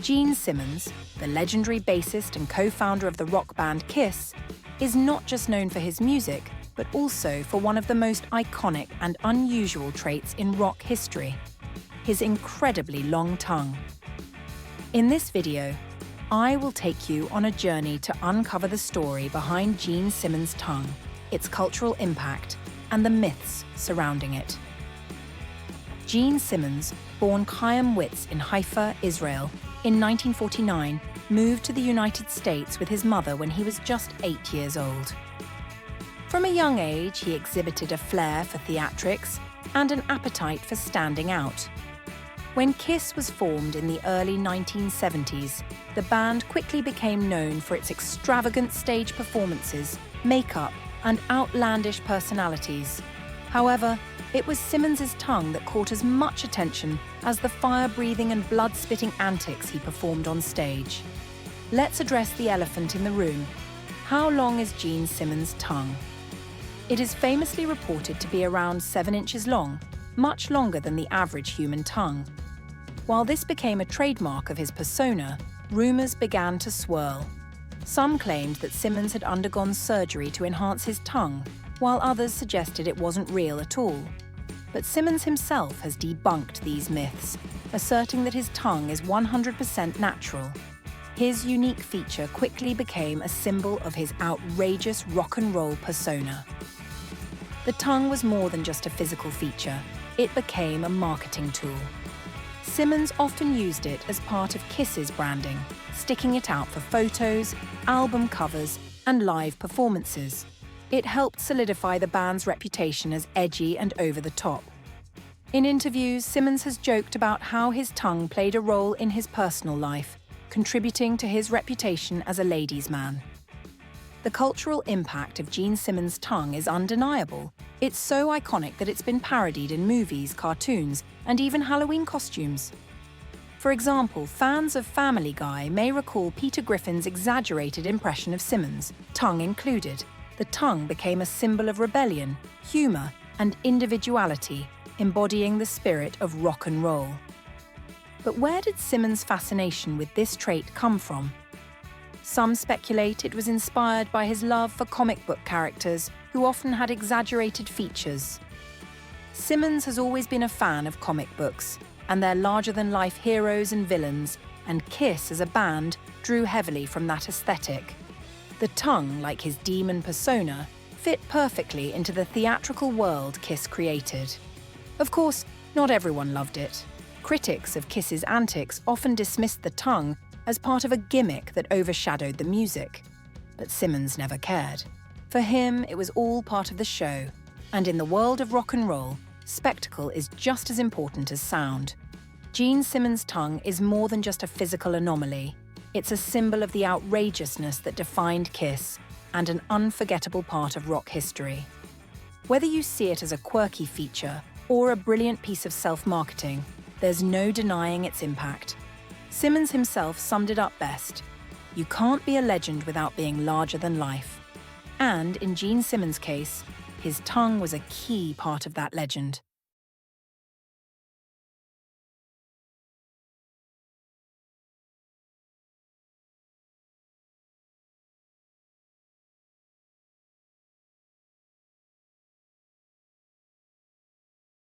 Gene Simmons, the legendary bassist and co-founder of the rock band Kiss, is not just known for his music, but also for one of the most iconic and unusual traits in rock history: his incredibly long tongue. In this video, I will take you on a journey to uncover the story behind Gene Simmons' tongue, its cultural impact, and the myths surrounding it. Gene Simmons, born Chaim Witz in Haifa, Israel, in 1949, moved to the United States with his mother when he was just 8 years old. From a young age, he exhibited a flair for theatrics and an appetite for standing out. When Kiss was formed in the early 1970s, the band quickly became known for its extravagant stage performances, makeup, and outlandish personalities. However, it was Simmons' tongue that caught as much attention as the fire-breathing and blood-spitting antics he performed on stage. Let's address the elephant in the room. How long is Gene Simmons' tongue? It is famously reported to be around 7 inches long, much longer than the average human tongue. While this became a trademark of his persona, rumors began to swirl. Some claimed that Simmons had undergone surgery to enhance his tongue, while others suggested it wasn't real at all. But Simmons himself has debunked these myths, asserting that his tongue is 100% natural. His unique feature quickly became a symbol of his outrageous rock and roll persona. The tongue was more than just a physical feature, it became a marketing tool. Simmons often used it as part of Kiss's branding, sticking it out for photos, album covers, and live performances. It helped solidify the band's reputation as edgy and over the top. In interviews, Simmons has joked about how his tongue played a role in his personal life, contributing to his reputation as a ladies' man. The cultural impact of Gene Simmons' tongue is undeniable. It's so iconic that it's been parodied in movies, cartoons, and even Halloween costumes. For example, fans of Family Guy may recall Peter Griffin's exaggerated impression of Simmons, tongue included. The tongue became a symbol of rebellion, humor, and individuality, embodying the spirit of rock and roll. But where did Simmons' fascination with this trait come from? Some speculate it was inspired by his love for comic book characters who often had exaggerated features. Simmons has always been a fan of comic books and their larger-than-life heroes and villains, and Kiss as a band drew heavily from that aesthetic. The tongue, like his demon persona, fit perfectly into the theatrical world Kiss created. Of course, not everyone loved it. Critics of Kiss's antics often dismissed the tongue as part of a gimmick that overshadowed the music. But Simmons never cared. For him, it was all part of the show. And in the world of rock and roll, spectacle is just as important as sound. Gene Simmons' tongue is more than just a physical anomaly. It's a symbol of the outrageousness that defined Kiss and an unforgettable part of rock history. Whether you see it as a quirky feature or a brilliant piece of self-marketing, there's no denying its impact. Simmons himself summed it up best: "You can't be a legend without being larger than life." And in Gene Simmons' case, his tongue was a key part of that legend.